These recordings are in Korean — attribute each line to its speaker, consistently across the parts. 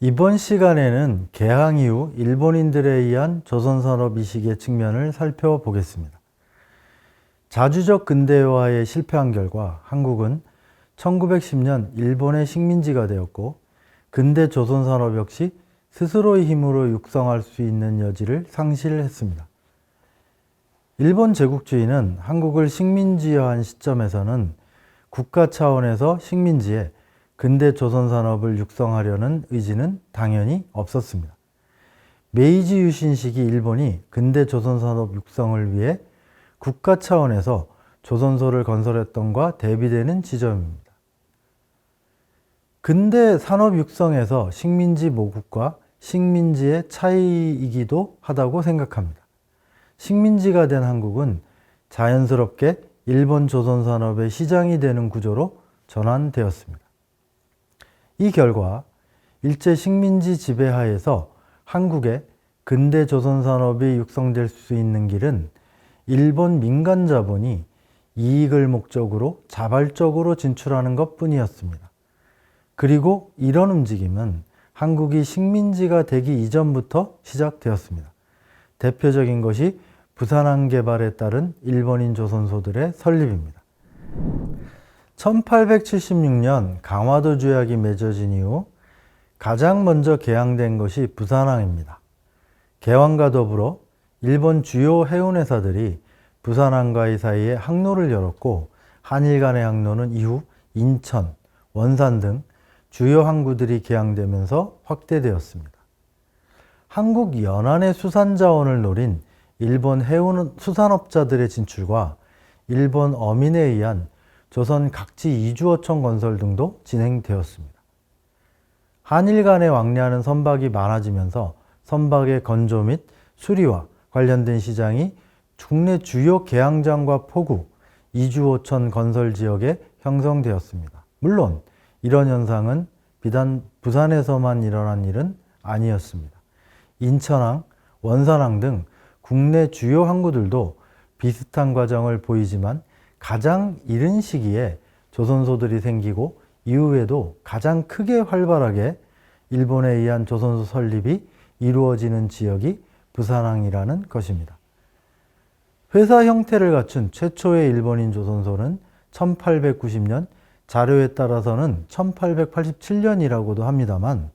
Speaker 1: 이번 시간에는 개항 이후 일본인들에 의한 조선산업 이식의 측면을 살펴보겠습니다. 자주적 근대화에 실패한 결과 한국은 1910년 일본의 식민지가 되었고, 근대 조선산업 역시 스스로의 힘으로 육성할 수 있는 여지를 상실했습니다. 일본 제국주의는 한국을 식민지화한 시점에서는 국가 차원에서 식민지에 근대 조선산업을 육성하려는 의지는 당연히 없었습니다. 메이지 유신 시기 일본이 근대 조선산업 육성을 위해 국가 차원에서 조선소를 건설했던과 대비되는 지점입니다. 근대 산업 육성에서 식민지 모국과 식민지의 차이이기도 하다고 생각합니다. 식민지가 된 한국은 자연스럽게 일본 조선산업의 시장이 되는 구조로 전환되었습니다. 이 결과 일제 식민지 지배하에서 한국의 근대 조선산업이 육성될 수 있는 길은 일본 민간 자본이 이익을 목적으로 자발적으로 진출하는 것 뿐이었습니다. 그리고 이런 움직임은 한국이 식민지가 되기 이전부터 시작되었습니다. 대표적인 것이 부산항 개발에 따른 일본인 조선소들의 설립입니다. 1876년 강화도 조약이 맺어진 이후 가장 먼저 개항된 것이 부산항입니다. 개항과 더불어 일본 주요 해운회사들이 부산항과의 사이에 항로를 열었고, 한일 간의 항로는 이후 인천, 원산 등 주요 항구들이 개항되면서 확대되었습니다. 한국 연안의 수산자원을 노린 일본 해운 수산업자들의 진출과 일본 어민에 의한 조선 각지 이주어촌 건설 등도 진행되었습니다. 한일 간에 왕래하는 선박이 많아지면서 선박의 건조 및 수리와 관련된 시장이 국내 주요 개항장과 포구, 이주어촌 건설 지역에 형성되었습니다. 물론 이런 현상은 비단 부산에서만 일어난 일은 아니었습니다. 인천항, 원산항 등 국내 주요 항구들도 비슷한 과정을 보이지만 가장 이른 시기에 조선소들이 생기고 이후에도 가장 크게 활발하게 일본에 의한 조선소 설립이 이루어지는 지역이 부산항이라는 것입니다. 회사 형태를 갖춘 최초의 일본인 조선소는 1890년, 자료에 따라서는 1887년이라고도 합니다만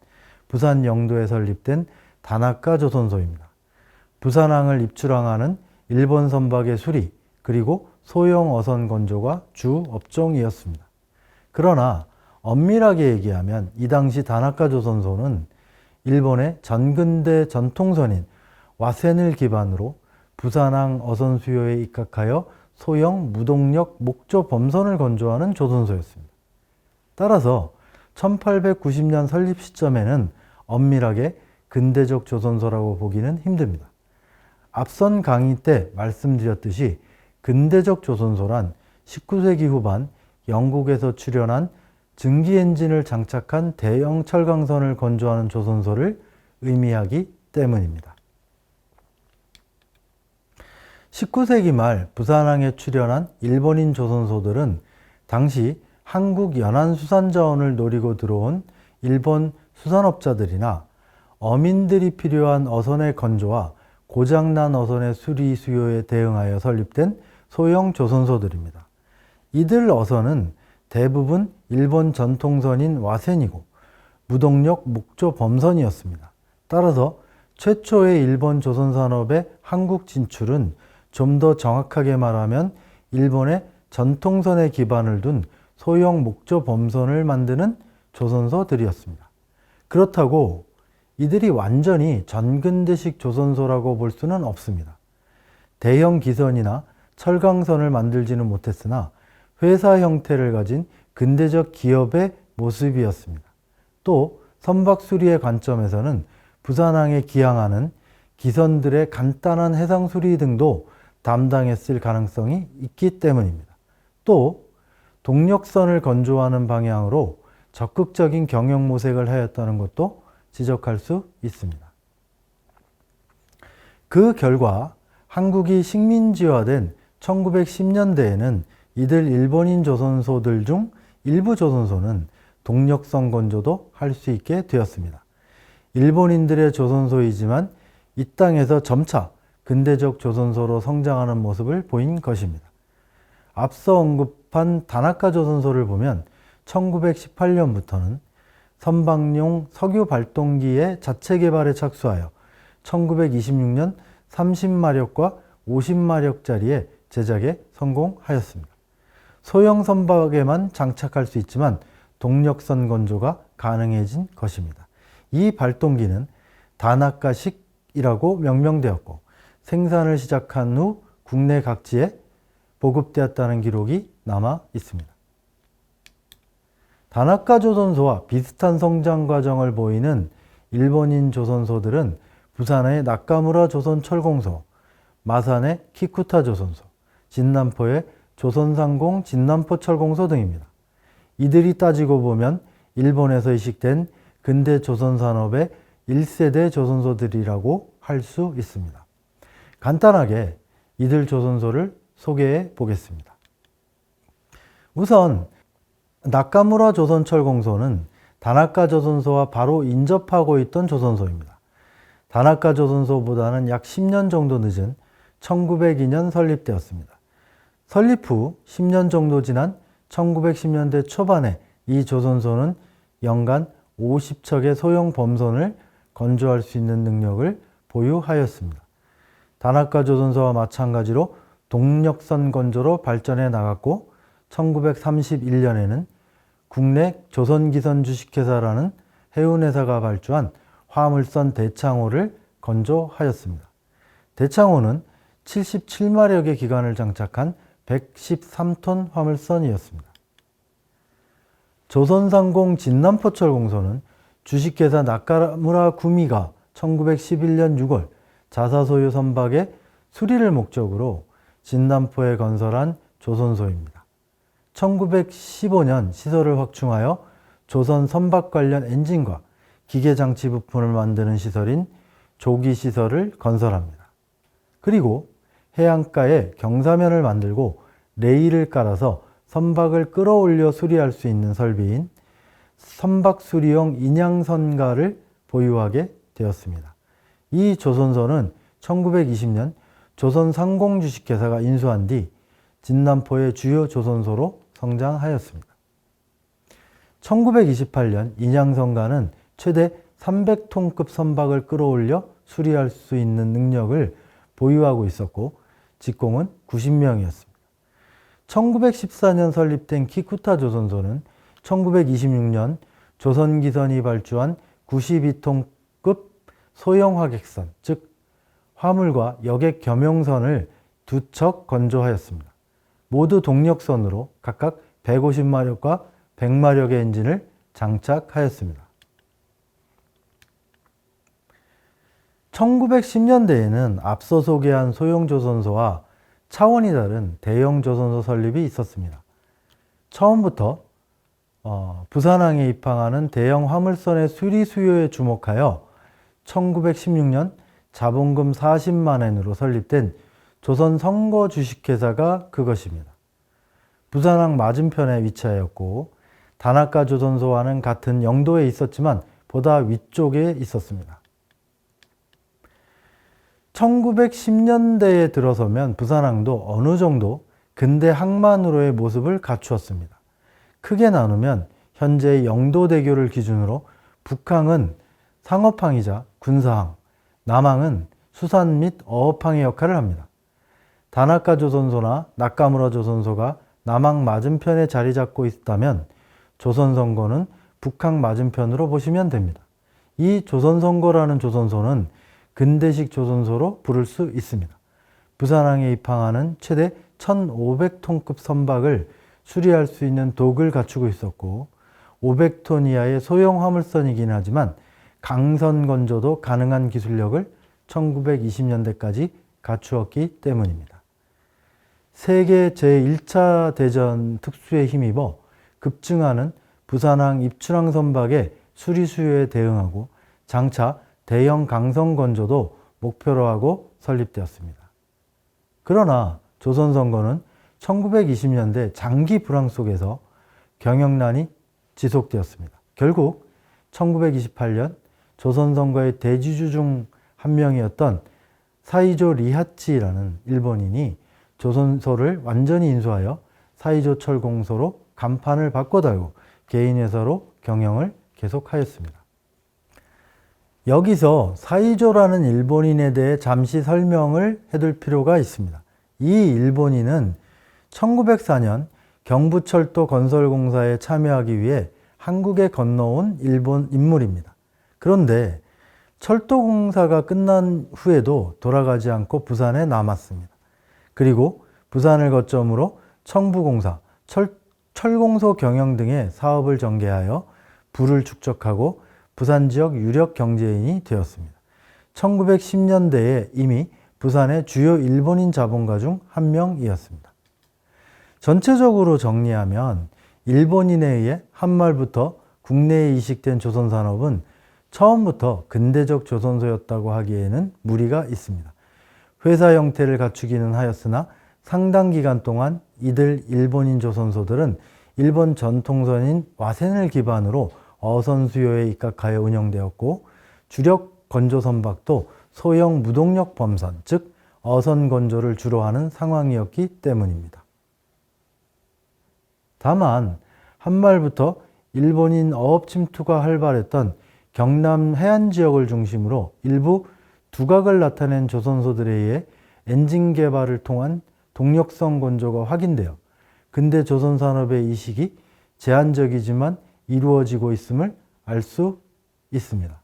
Speaker 1: 부산 영도에 설립된 다나카 조선소입니다. 부산항을 입출항하는 일본 선박의 수리, 그리고 소형 어선 건조가 주 업종이었습니다. 그러나 엄밀하게 얘기하면 이 당시 다나카 조선소는 일본의 전근대 전통선인 와센을 기반으로 부산항 어선 수요에 입각하여 소형 무동력 목조 범선을 건조하는 조선소였습니다. 따라서 1890년 설립 시점에는 엄밀하게 근대적 조선소라고 보기는 힘듭니다. 앞선 강의 때 말씀드렸듯이 근대적 조선소란 19세기 후반 영국에서 출현한 증기 엔진을 장착한 대형 철강선을 건조하는 조선소를 의미하기 때문입니다. 19세기 말 부산항에 출현한 일본인 조선소들은 당시 한국 연안수산자원을 노리고 들어온 일본 수산업자들이나 어민들이 필요한 어선의 건조와 고장난 어선의 수리 수요에 대응하여 설립된 소형 조선소들입니다. 이들 어선은 대부분 일본 전통선인 와센이고 무동력 목조 범선이었습니다. 따라서 최초의 일본 조선산업의 한국 진출은 좀 더 정확하게 말하면 일본의 전통선에 기반을 둔 소형 목조 범선을 만드는 조선소들이었습니다. 그렇다고 이들이 완전히 전근대식 조선소라고 볼 수는 없습니다. 대형 기선이나 철강선을 만들지는 못했으나 회사 형태를 가진 근대적 기업의 모습이었습니다. 또 선박 수리의 관점에서는 부산항에 기항하는 기선들의 간단한 해상 수리 등도 담당했을 가능성이 있기 때문입니다. 또 동력선을 건조하는 방향으로 적극적인 경영 모색을 하였다는 것도 지적할 수 있습니다. 그 결과 한국이 식민지화된 1910년대에는 이들 일본인 조선소들 중 일부 조선소는 동력선 건조도 할 수 있게 되었습니다. 일본인들의 조선소이지만 이 땅에서 점차 근대적 조선소로 성장하는 모습을 보인 것입니다. 앞서 언급한 다나카 조선소를 보면 1918년부터는 선박용 석유 발동기의 자체 개발에 착수하여 1926년 30마력과 50마력짜리의 제작에 성공하였습니다. 소형 선박에만 장착할 수 있지만 동력선 건조가 가능해진 것입니다. 이 발동기는 다나카식이라고 명명되었고 생산을 시작한 후 국내 각지에 보급되었다는 기록이 남아 있습니다. 다나카 조선소와 비슷한 성장 과정을 보이는 일본인 조선소들은 부산의 나카무라 조선철공소, 마산의 키쿠타 조선소, 진남포의 조선상공 진남포철공소 등입니다. 이들이 따지고 보면 일본에서 이식된 근대 조선산업의 1세대 조선소들이라고 할 수 있습니다. 간단하게 이들 조선소를 소개해 보겠습니다. 우선 나카무라 조선철공소는 다나카 조선소와 바로 인접하고 있던 조선소입니다. 다나카 조선소보다는 약 10년 정도 늦은 1902년 설립되었습니다. 설립 후 10년 정도 지난 1910년대 초반에 이 조선소는 연간 50척의 소형 범선을 건조할 수 있는 능력을 보유하였습니다. 다나카 조선소와 마찬가지로 동력선 건조로 발전해 나갔고 1931년에는 국내 조선기선 주식회사라는 해운회사가 발주한 화물선 대창호를 건조하였습니다. 대창호는 77마력의 기관을 장착한 113톤 화물선이었습니다. 조선상공 진남포철공소는 주식회사 나카무라 구미가 1911년 6월 자사소유 선박의 수리를 목적으로 진남포에 건설한 조선소입니다. 1915년 시설을 확충하여 조선 선박 관련 엔진과 기계장치 부품을 만드는 시설인 조기시설을 건설합니다. 그리고 해안가에 경사면을 만들고 레일을 깔아서 선박을 끌어올려 수리할 수 있는 설비인 선박수리용 인양선가를 보유하게 되었습니다. 이 조선소는 1920년 조선상공주식회사가 인수한 뒤 진남포의 주요 조선소로 성장하였습니다. 1928년 인양선가는 최대 300톤급 선박을 끌어올려 수리할 수 있는 능력을 보유하고 있었고 직공은 90명이었습니다. 1914년 설립된 키쿠타 조선소는 1926년 조선기선이 발주한 92톤급 소형 화객선, 즉 화물과 여객 겸용선을 2척 건조하였습니다. 모두 동력선으로 각각 150마력과 100마력의 엔진을 장착하였습니다. 1910년대에는 앞서 소개한 소형 조선소와 차원이 다른 대형 조선소 설립이 있었습니다. 처음부터 부산항에 입항하는 대형 화물선의 수리 수요에 주목하여 1916년 자본금 40만엔으로 설립된 조선선거 주식회사가 그것입니다. 부산항 맞은편에 위치하였고 다나카 조선소와는 같은 영도에 있었지만 보다 위쪽에 있었습니다. 1910년대에 들어서면 부산항도 어느 정도 근대 항만으로의 모습을 갖추었습니다. 크게 나누면 현재의 영도대교를 기준으로 북항은 상업항이자 군사항, 남항은 수산 및 어업항의 역할을 합니다. 다나카 조선소나 나카무라 조선소가 남항 맞은편에 자리 잡고 있다면 조선선거는 북항 맞은편으로 보시면 됩니다. 이 조선선거라는 조선소는 근대식 조선소로 부를 수 있습니다. 부산항에 입항하는 최대 1500톤급 선박을 수리할 수 있는 독을 갖추고 있었고 500톤 이하의 소형 화물선이긴 하지만 강선 건조도 가능한 기술력을 1920년대까지 갖추었기 때문입니다. 세계 제1차 대전 특수에 힘입어 급증하는 부산항 입출항 선박의 수리 수요에 대응하고 장차 대형 강선 건조도 목표로 하고 설립되었습니다. 그러나 조선선거는 1920년대 장기 불황 속에서 경영난이 지속되었습니다. 결국 1928년 조선선거의 대지주 중 한 명이었던 사이조 리하치라는 일본인이 조선소를 완전히 인수하여 사이조 철공소로 간판을 바꿔달고 개인회사로 경영을 계속하였습니다. 여기서 사이조라는 일본인에 대해 잠시 설명을 해둘 필요가 있습니다. 이 일본인은 1904년 경부철도 건설공사에 참여하기 위해 한국에 건너온 일본 인물입니다. 그런데 철도공사가 끝난 후에도 돌아가지 않고 부산에 남았습니다. 그리고 부산을 거점으로 청부공사, 철공소 경영 등의 사업을 전개하여 부를 축적하고 부산 지역 유력 경제인이 되었습니다. 1910년대에 이미 부산의 주요 일본인 자본가 중 한 명이었습니다. 전체적으로 정리하면 일본인에 의해 한말부터 국내에 이식된 조선산업은 처음부터 근대적 조선소였다고 하기에는 무리가 있습니다. 회사 형태를 갖추기는 하였으나 상당 기간 동안 이들 일본인 조선소들은 일본 전통선인 와센을 기반으로 어선 수요에 입각하여 운영되었고, 주력 건조 선박도 소형 무동력 범선, 즉 어선 건조를 주로 하는 상황이었기 때문입니다. 다만 한말부터 일본인 어업 침투가 활발했던 경남 해안 지역을 중심으로 일부 두각을 나타낸 조선소들에 의해 엔진 개발을 통한 동력성 건조가 확인되어 근대 조선산업의 이식이 제한적이지만 이루어지고 있음을 알 수 있습니다.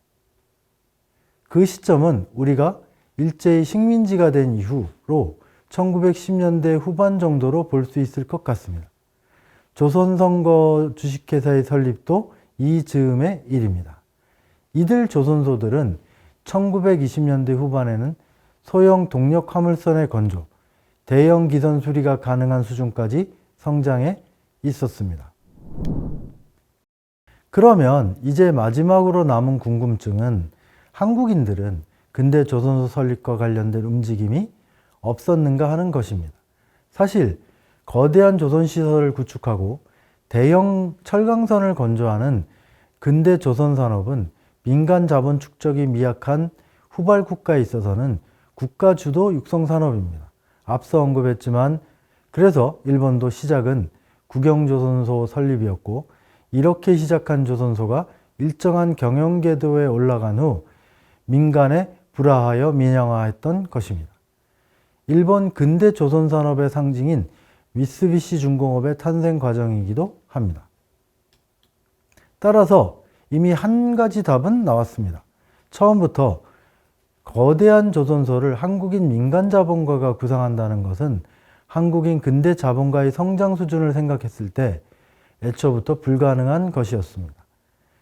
Speaker 1: 그 시점은 우리가 일제히 식민지가 된 이후로 1910년대 후반 정도로 볼 수 있을 것 같습니다. 조선선거 주식회사의 설립도 이 즈음의 일입니다. 이들 조선소들은 1920년대 후반에는 소형 동력 화물선의 건조, 대형 기선 수리가 가능한 수준까지 성장해 있었습니다. 그러면 이제 마지막으로 남은 궁금증은 한국인들은 근대 조선소 설립과 관련된 움직임이 없었는가 하는 것입니다. 사실 거대한 조선시설을 구축하고 대형 철강선을 건조하는 근대 조선산업은 민간 자본 축적이 미약한 후발 국가에 있어서는 국가 주도 육성산업입니다. 앞서 언급했지만 그래서 일본도 시작은 국영조선소 설립이었고, 이렇게 시작한 조선소가 일정한 경영궤도에 올라간 후 민간에 불화하여 민영화했던 것입니다. 일본 근대 조선산업의 상징인 미쓰비시 중공업의 탄생 과정이기도 합니다. 따라서 이미 한 가지 답은 나왔습니다. 처음부터 거대한 조선소를 한국인 민간 자본가가 구상한다는 것은 한국인 근대 자본가의 성장 수준을 생각했을 때 애초부터 불가능한 것이었습니다.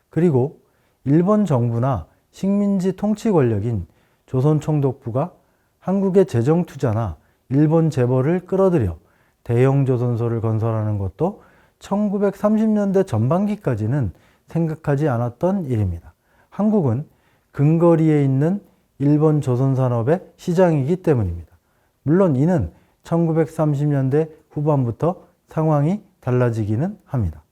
Speaker 1: 그리고 일본 정부나 식민지 통치 권력인 조선총독부가 한국의 재정 투자나 일본 재벌을 끌어들여 대형 조선소를 건설하는 것도 1930년대 전반기까지는 생각하지 않았던 일입니다. 한국은 근거리에 있는 일본 조선산업의 시장이기 때문입니다. 물론 이는 1930년대 후반부터 상황이 달라지기는 합니다.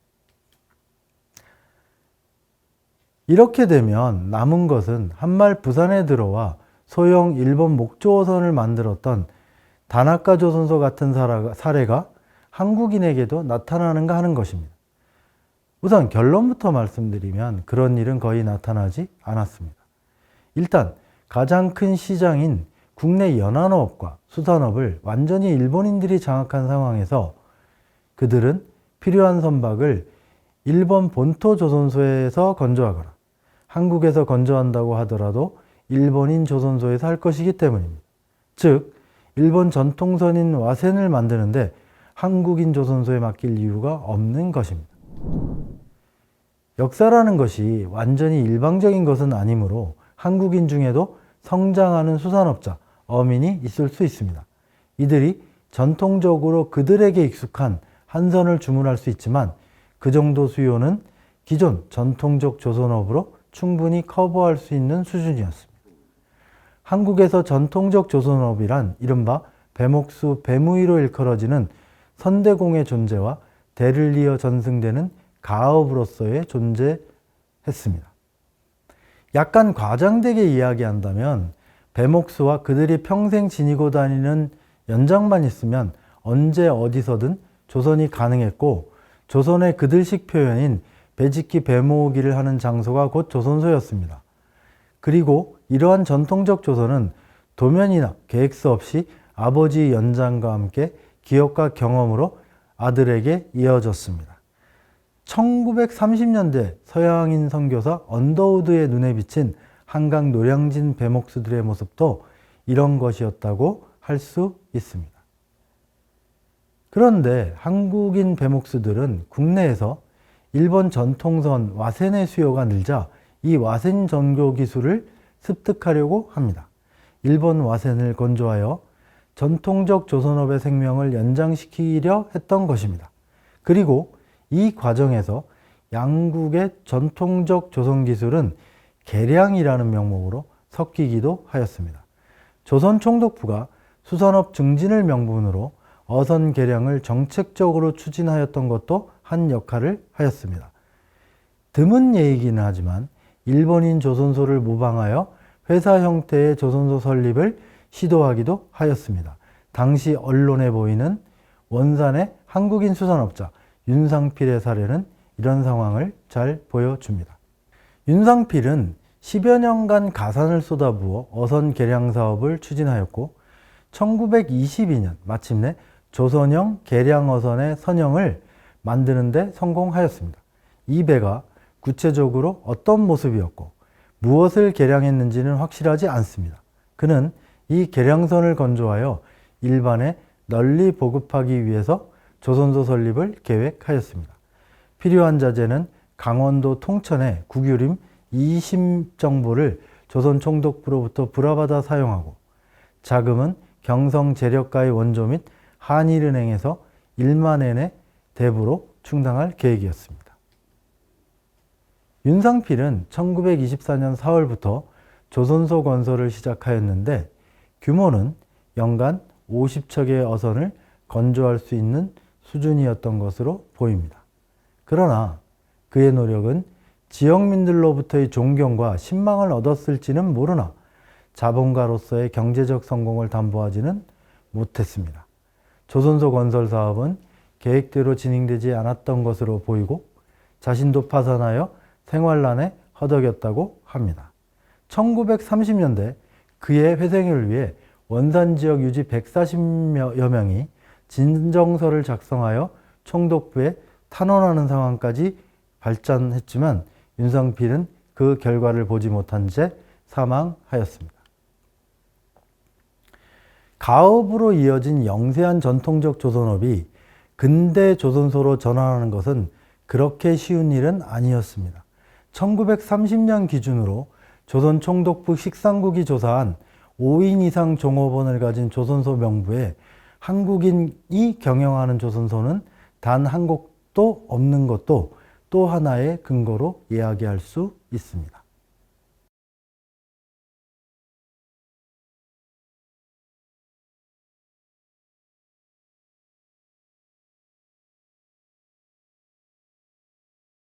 Speaker 1: 이렇게 되면 남은 것은 한말 부산에 들어와 소형 일본 목조어선을 만들었던 다나카 조선소 같은 사례가 한국인에게도 나타나는가 하는 것입니다. 우선 결론부터 말씀드리면 그런 일은 거의 나타나지 않았습니다. 일단 가장 큰 시장인 국내 연안어업과 수산업을 완전히 일본인들이 장악한 상황에서 그들은 필요한 선박을 일본 본토 조선소에서 건조하거나 한국에서 건조한다고 하더라도 일본인 조선소에서 할 것이기 때문입니다. 즉 일본 전통선인 와센을 만드는데 한국인 조선소에 맡길 이유가 없는 것입니다. 역사라는 것이 완전히 일방적인 것은 아니므로 한국인 중에도 성장하는 수산업자, 어민이 있을 수 있습니다. 이들이 전통적으로 그들에게 익숙한 한선을 주문할 수 있지만 그 정도 수요는 기존 전통적 조선업으로 충분히 커버할 수 있는 수준이었습니다. 한국에서 전통적 조선업이란 이른바 배목수, 배무이로 일컬어지는 선대공의 존재와 대를 이어 전승되는 가업으로서의 존재했습니다. 약간 과장되게 이야기한다면 배목수와 그들이 평생 지니고 다니는 연장만 있으면 언제 어디서든 조선이 가능했고, 조선의 그들식 표현인 배짓기 배모으기를 하는 장소가 곧 조선소였습니다. 그리고 이러한 전통적 조선은 도면이나 계획서 없이 아버지 연장과 함께 기억과 경험으로 아들에게 이어졌습니다. 1930년대 서양인 선교사 언더우드의 눈에 비친 한강 노량진 배목수들의 모습도 이런 것이었다고 할 수 있습니다. 그런데 한국인 배목수들은 국내에서 일본 전통선 와센의 수요가 늘자 이 와센 전교 기술을 습득하려고 합니다. 일본 와센을 건조하여 전통적 조선업의 생명을 연장시키려 했던 것입니다. 그리고 이 과정에서 양국의 전통적 조선 기술은 개량이라는 명목으로 섞이기도 하였습니다. 조선 총독부가 수산업 증진을 명분으로 어선 개량을 정책적으로 추진하였던 것도 한 역할을 하였습니다. 드문 예이기는 하지만 일본인 조선소를 모방하여 회사 형태의 조선소 설립을 시도하기도 하였습니다. 당시 언론에 보이는 원산의 한국인 수산업자 윤상필의 사례는 이런 상황을 잘 보여줍니다. 윤상필은 10여 년간 가산을 쏟아부어 어선 개량 사업을 추진하였고 1922년 마침내 조선형 개량 어선의 선형을 만드는 데 성공하였습니다. 이 배가 구체적으로 어떤 모습이었고 무엇을 개량했는지는 확실하지 않습니다. 그는 이 개량선을 건조하여 일반에 널리 보급하기 위해서 조선소 설립을 계획하였습니다. 필요한 자재는 강원도 통천의 국유림 20정보를 조선 총독부로부터 불화받아 사용하고, 자금은 경성 재력가의 원조 및 한일은행에서 1만엔의 대부로 충당할 계획이었습니다. 윤상필은 1924년 4월부터 조선소 건설을 시작하였는데 규모는 연간 50척의 어선을 건조할 수 있는 수준이었던 것으로 보입니다. 그러나 그의 노력은 지역민들로부터의 존경과 신망을 얻었을지는 모르나 자본가로서의 경제적 성공을 담보하지는 못했습니다. 조선소 건설 사업은 계획대로 진행되지 않았던 것으로 보이고 자신도 파산하여 생활난에 허덕였다고 합니다. 1930년대 그의 회생을 위해 원산지역 유지 140여 명이 진정서를 작성하여 총독부에 탄원하는 상황까지 발전했지만 윤상필은 그 결과를 보지 못한 채 사망하였습니다. 가업으로 이어진 영세한 전통적 조선업이 근대 조선소로 전환하는 것은 그렇게 쉬운 일은 아니었습니다. 1930년 기준으로 조선 총독부 식상국이 조사한 5인 이상 종업원을 가진 조선소 명부에 한국인이 경영하는 조선소는 단 한 곳도 없는 것도 또 하나의 근거로 이야기할 수 있습니다.